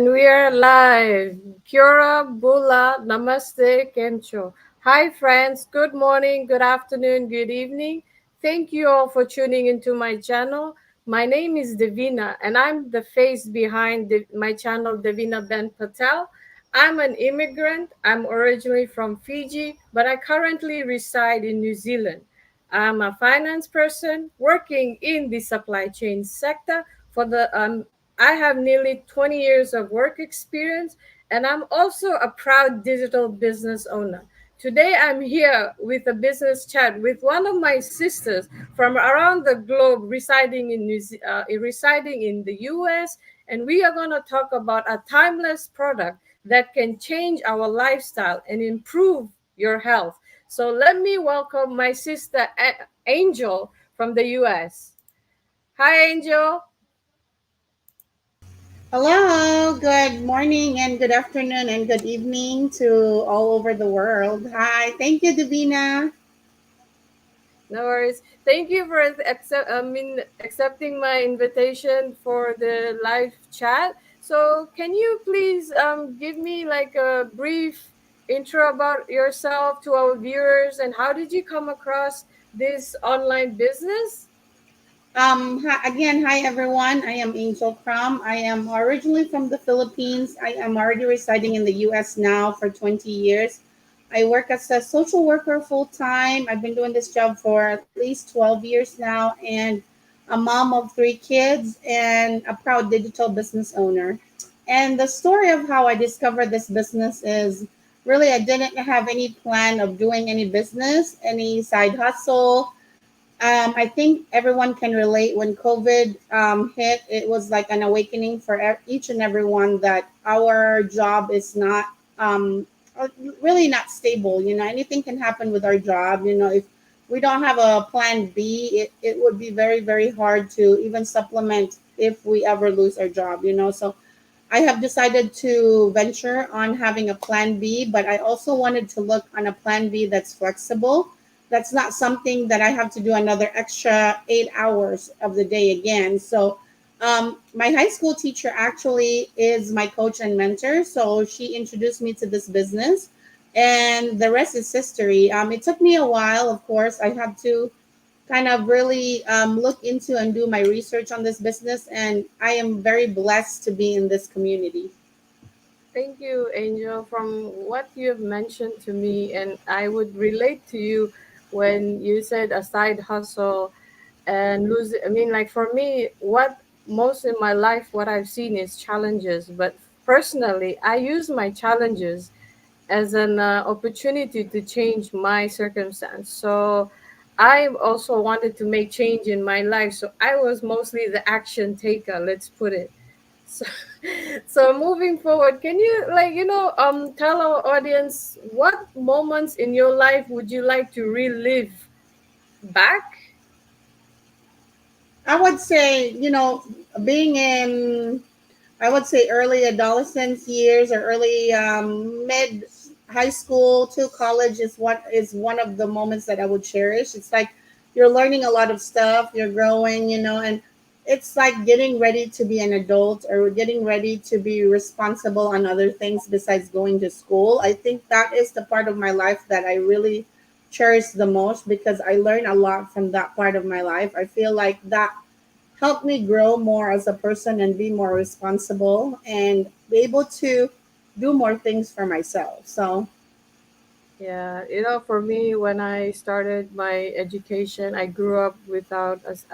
And we are live. Kyora Bula Namaste Kencho. Hi, friends. Good morning, good afternoon, good evening. Thank you all for tuning into my channel. My name is Devina, and I'm the face behind my channel, Devina Ben Patel. I'm an immigrant. I'm originally from Fiji, but I currently reside in New Zealand. I'm a finance person working in the supply chain sector for the I have nearly 20 years of work experience, and I'm also a proud digital business owner. Today, I'm here with a business chat with one of my sisters from around the globe, residing in the U.S., and we are going to talk about a timeless product that can change our lifestyle and improve your health. So let me welcome my sister Angel from the U.S. Hi, Angel. Hello, good morning and good afternoon and good evening to all over the world. Hi, thank you, Devina. No worries. Thank you for accepting my invitation for the live chat. So, can you please give me like a brief intro about yourself to our viewers, and how did you come across this online business? Hi everyone. I am Angel Crumm. I am originally from the Philippines. I am already residing in the U.S. now for 20 years. I work as a social worker full time. I've been doing this job for at least 12 years now, and a mom of three kids and a proud digital business owner. And the story of how I discovered this business is really I didn't have any plan of doing any business, any side hustle. I think everyone can relate when COVID hit. It was like an awakening for each and everyone that our job is not really not stable. You know, anything can happen with our job. You know, if we don't have a plan B, it would be very, very hard to even supplement if we ever lose our job. You know, so I have decided to venture on having a plan B, but I also wanted to look on a plan B that's flexible. That's not something that I have to do another extra 8 hours of the day again. So, my high school teacher actually is my coach and mentor. So, she introduced me to this business, and the rest is history. It took me a while, of course. I had to kind of really look into and do my research on this business. And I am very blessed to be in this community. Thank you, Angel. From what you've mentioned to me, and I would relate to you when you said a side hustle and lose. I mean, like for me, what most in my life, what I've seen is challenges. But personally, I use my challenges as an opportunity to change my circumstance. So I also wanted to make change in my life. So I was mostly the action taker, let's put it. So, so moving forward, can you tell our audience what moments in your life would you like to relive back? I would say, being in, I would say early adolescence years or early mid high school to college is one of the moments that I would cherish. It's like you're learning a lot of stuff, you're growing, and it's like getting ready to be an adult or getting ready to be responsible on other things besides going to school. I think that is the part of my life that I really cherish the most because I learned a lot from that part of my life. I feel like that helped me grow more as a person and be more responsible and be able to do more things for myself. So, Yeah, for me, when I started my education, I grew up without us.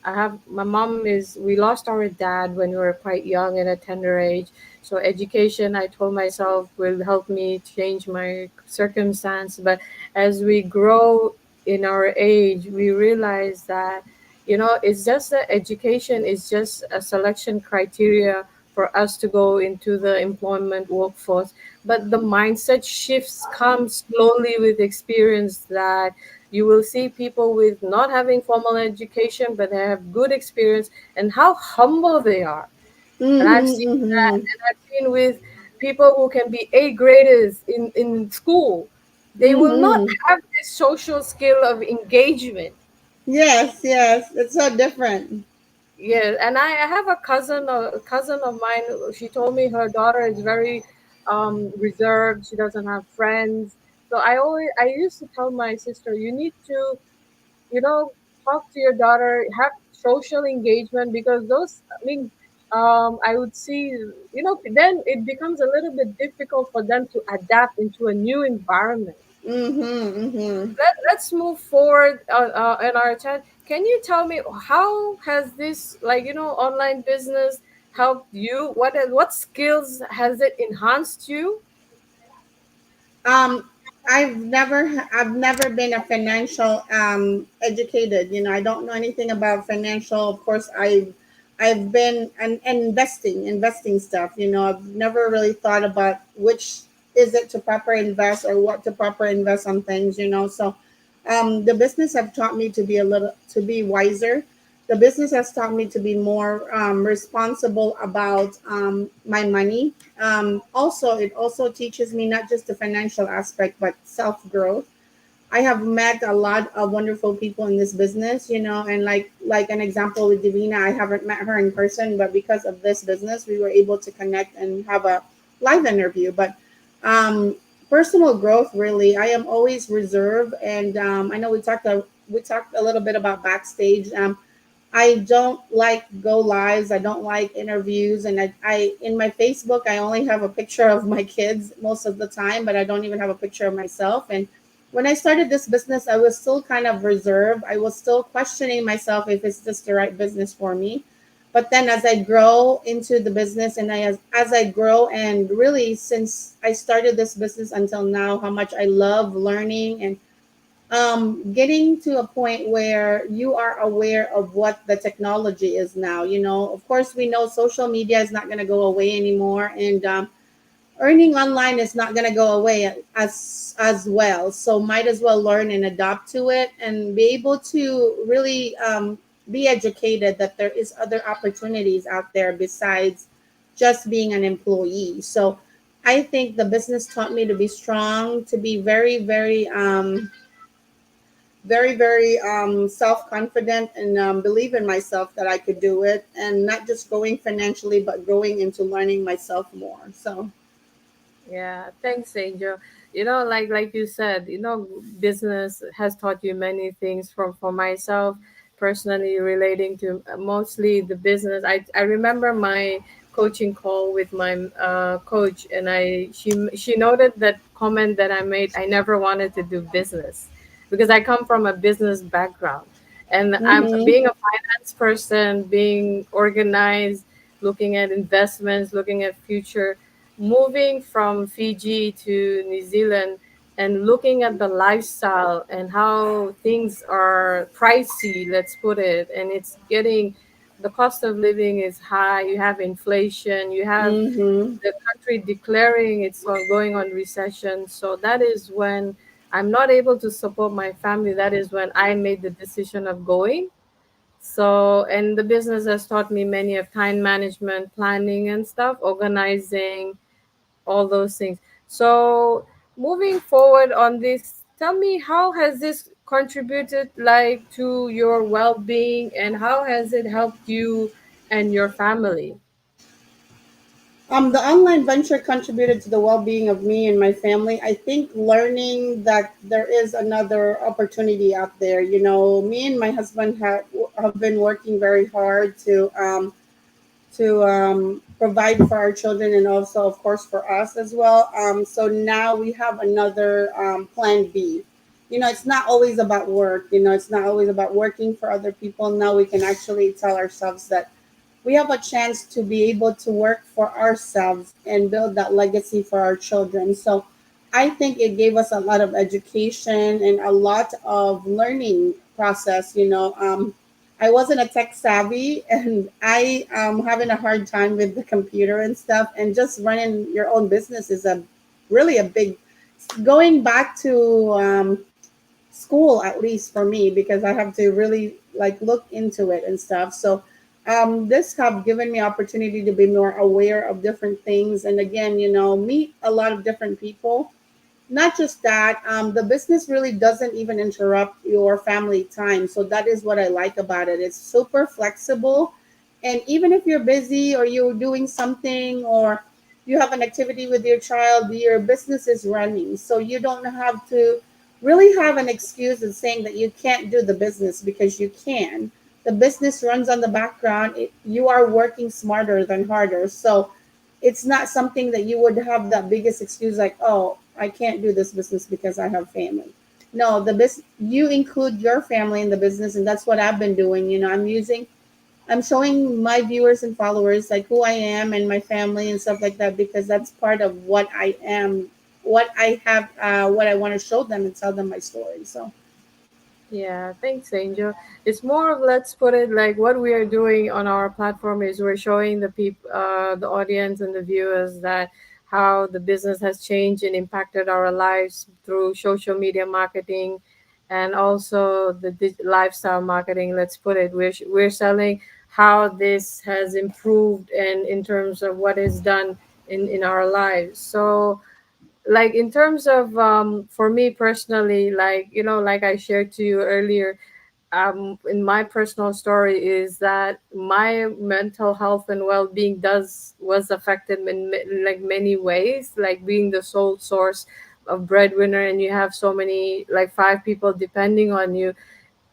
I have my mom is we lost our dad when we were quite young at a tender age. So education, I told myself, will help me change my circumstance. But as we grow in our age, we realize that it's just that education is just a selection criteria for us to go into the employment workforce. But the mindset shifts come slowly with experience, that you will see people with not having formal education, but they have good experience, and how humble they are. And I've mm-hmm, seen that, mm-hmm, and I've seen with people who can be A graders in school, they will not mm-hmm. have this social skill of engagement. Yes, yes, it's so different. Yeah, and I have a cousin of mine. She told me her daughter is very reserved. She doesn't have friends. So I used to tell my sister, you need to, you know, talk to your daughter, have social engagement, because those, I mean, I would see, then it becomes a little bit difficult for them to adapt into a new environment. Mm-hmm, mm-hmm. Let's move forward in our chat. Can you tell me how has this, like, online business helped you? What skills has it enhanced you? Um, I've never been a financial educated. I don't know anything about financial. Of course, I've been investing stuff. I've never really thought about which is it to proper invest or what to proper invest on things. So the business have taught me to be wiser. The business has taught me to be more responsible about my money. Also, it also teaches me not just the financial aspect, but self growth. I have met a lot of wonderful people in this business, and like an example with Devina, I haven't met her in person, but because of this business, we were able to connect and have a live interview. But um, personal growth, really, I am always reserved, and I know we talked a little bit about backstage. I don't like go lives. I don't like interviews, and I in my Facebook I only have a picture of my kids most of the time, but I don't even have a picture of myself. And when I started this business, I was still kind of reserved. I was still questioning myself if it's just the right business for me. But then as I grow into the business, and as I grow, and really since I started this business until now, how much I love learning and getting to a point where you are aware of what the technology is now. Of course, we know social media is not going to go away anymore, and earning online is not going to go away as well. So might as well learn and adapt to it, and be able to really be educated that there is other opportunities out there besides just being an employee. So I think the business taught me to be strong, to be very, very very, very self confident, and believe in myself that I could do it, and not just growing financially, but growing into learning myself more. So, Yeah, thanks, Angel. Like you said, business has taught you many things. From for myself personally, relating to mostly the business. I remember my coaching call with my coach, and she noted that comment that I made. I never wanted to do business because I come from a business background, and I'm mm-hmm, being a finance person, being organized, looking at investments, looking at future, moving from Fiji to New Zealand, and looking at the lifestyle and how things are pricey, let's put it, and it's getting, the cost of living is high. You have inflation, you have mm-hmm. the country declaring it's going on recession. So that is when I'm not able to support my family. That is when I made the decision of going. So, and the business has taught me many of time management, planning and stuff, organizing, all those things. So, moving forward on this, tell me, how has this contributed, like, to your well-being, and how has it helped you and your family? The online venture contributed to the well-being of me and my family. I think learning that there is another opportunity out there. Me and my husband have been working very hard to provide for our children, and also, of course, for us as well. So now we have another plan B. It's not always about work. It's not always about working for other people. Now we can actually tell ourselves that we have a chance to be able to work for ourselves and build that legacy for our children. So I think it gave us a lot of education and a lot of learning process. I wasn't a tech savvy, and I am having a hard time with the computer and stuff. And just running your own business is a really a big, going back to school, at least for me, because I have to really like look into it and stuff. So this have given me opportunity to be more aware of different things, and again, meet a lot of different people. Not just that, the business really doesn't even interrupt your family time. So that is what I like about it. It's super flexible. And even if you're busy or you're doing something or you have an activity with your child, your business is running. So you don't have to really have an excuse of saying that you can't do the business, because you can. The business runs on the background. You are working smarter than harder. So it's not something that you would have that biggest excuse like, oh, I can't do this business because I have family. No, the you include your family in the business, and that's what I've been doing. I'm showing my viewers and followers like who I am and my family and stuff like that, because that's part of what I am, what I have, what I want to show them and tell them my story. So Yeah, thanks, Angel. It's more of, let's put it like, what we are doing on our platform is we're showing the people, the audience and the viewers, that how the business has changed and impacted our lives through social media marketing, and also the lifestyle marketing. Let's put it, we're selling how this has improved, and in terms of what is done in our lives. So like in terms of for me personally, like, like I shared to you earlier, in my personal story, is that my mental health and well-being does was affected in like many ways, like being the sole source of breadwinner, and you have so many, like, five people depending on you.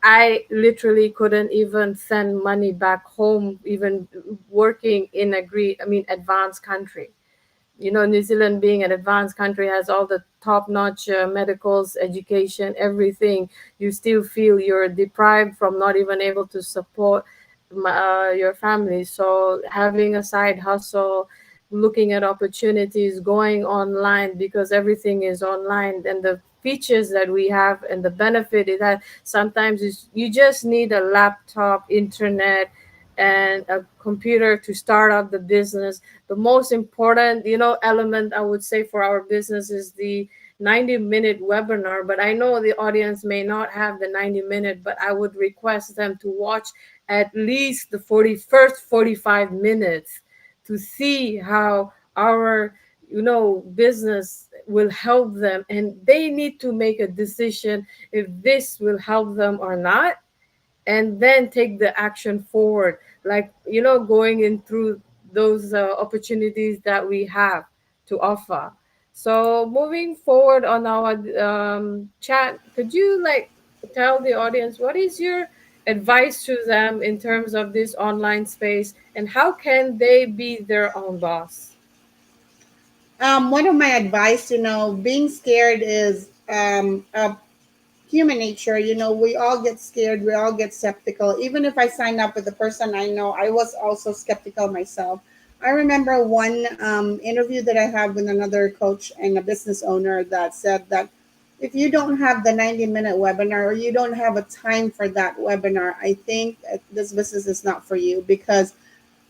I literally couldn't even send money back home, even working in a advanced country. New Zealand, being an advanced country, has all the top-notch medicals, education, everything. You still feel you're deprived from not even able to support your family. So having a side hustle, looking at opportunities, going online, because everything is online, and the features that we have and the benefit is that sometimes you just need a laptop, internet, and a computer to start up the business. The most important, element, I would say, for our business is the 90-minute webinar. But I know the audience may not have the 90-minute, but I would request them to watch at least the 45 minutes to see how our business will help them, and they need to make a decision if this will help them or not, and then take the action forward, like, going in through those opportunities that we have to offer. So moving forward on our chat, could you, like, tell the audience what is your advice to them in terms of this online space, and how can they be their own boss? one of my advice, being scared is human nature. We all get scared, we all get skeptical. Even if I signed up with the person I know, I was also skeptical myself. I remember one interview that I had with another coach and a business owner that said that if you don't have the 90-minute webinar, or you don't have a time for that webinar, I think this business is not for you. Because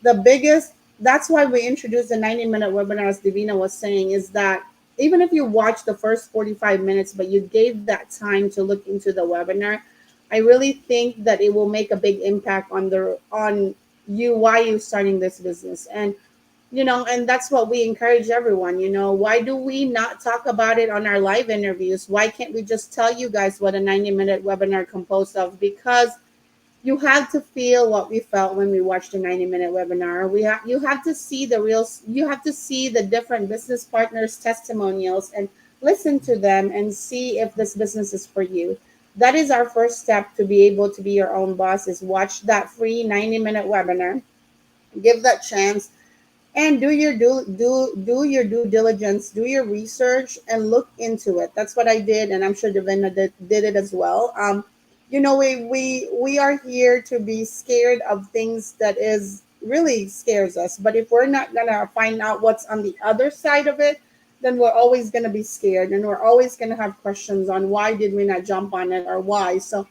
the biggest that's why we introduced the 90-minute webinar, as Devina was saying, is that even if you watch the first 45 minutes, but you gave that time to look into the webinar, I really think that it will make a big impact on you, why you starting this business. And that's what we encourage everyone. Why do we not talk about it on our live interviews? Why can't we just tell you guys what a 90-minute webinar composed of? Because you have to feel what we felt when we watched the 90-minute webinar. You have to see you have to see the different business partners testimonials and listen to them and see if this business is for you. That is our first step to be able to be your own boss, is watch that free 90-minute webinar, give that chance, and do your due diligence, do your research, and look into it. That's what I did, and I'm sure Devina did it as well. We are here to be scared of things that is really scares us, but if we're not gonna find out what's on the other side of it, then we're always gonna be scared, and we're always gonna have questions on why did we not jump on it, or why. So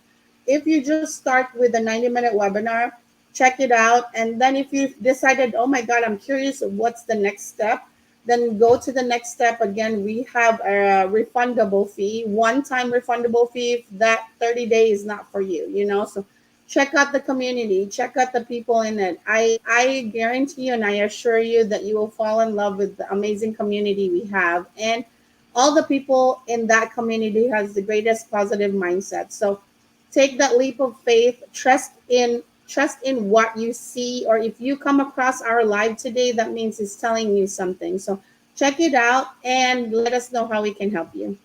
if you just start with a 90-minute webinar, check it out. And then if you decided, oh my God, I'm curious of what's the next step, then go to the next step. Again, we have a refundable fee, one-time refundable fee if that 30 days is not for you, So check out the community, check out the people in it. I guarantee you and I assure you that you will fall in love with the amazing community we have. And all the people in that community has the greatest positive mindset. So take that leap of faith, trust in what you see, or if you come across our live today, that means it's telling you something. So check it out and let us know how we can help you.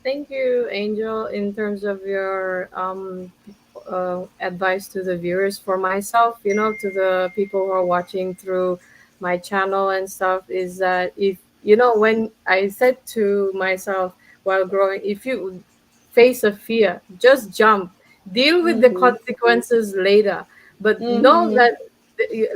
Thank you, Angel, in terms of your advice to the viewers. For myself, to the people who are watching through my channel and stuff, is that if, when I said to myself while growing, if you face a fear, just jump, deal with the Mm-hmm. consequences later. But know Mm-hmm. that,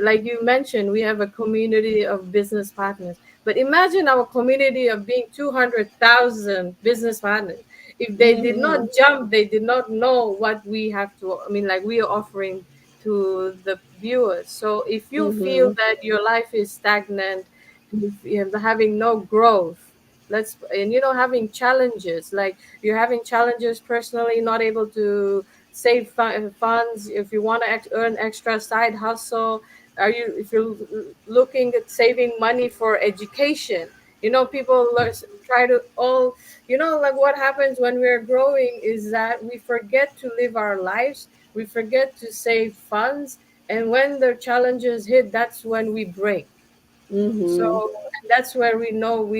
like you mentioned, we have a community of business partners. But imagine our community of being 200,000 business partners. If they did Mm-hmm. not jump, they did not know what we have to, I mean, like we are offering to the viewers. So if you feel Mm-hmm. that your life is stagnant, you're having no growth, and having challenges, like you're having challenges personally, not able to save funds, if you want to earn extra side hustle, if you're looking at saving money for education, people try to all, like what happens when we're growing is that we forget to live our lives, we forget to save funds, and when the challenges hit, that's when we break. So, Mm-hmm. and that's where we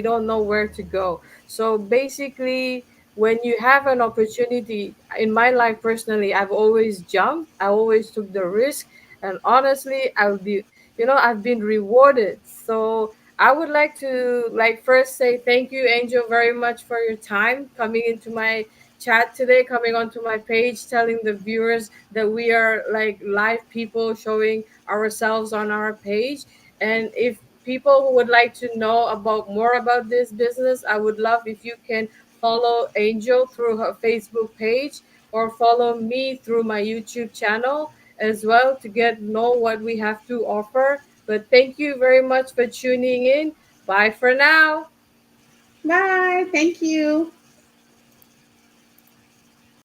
don't know where to go. So basically, when you have an opportunity, in my life personally, I've always jumped, I always took the risk, and honestly, I've been rewarded. So I would like to, like, first say thank you, Angel, very much for your time coming into my chat today, coming onto my page, telling the viewers that we are like live people showing ourselves on our page. And if people who would like to know about more about this business, I would love if you can follow Angel through her Facebook page, or follow me through my YouTube channel as well, to get know what we have to offer. But thank you very much for tuning in. Bye for now. Bye. Thank you.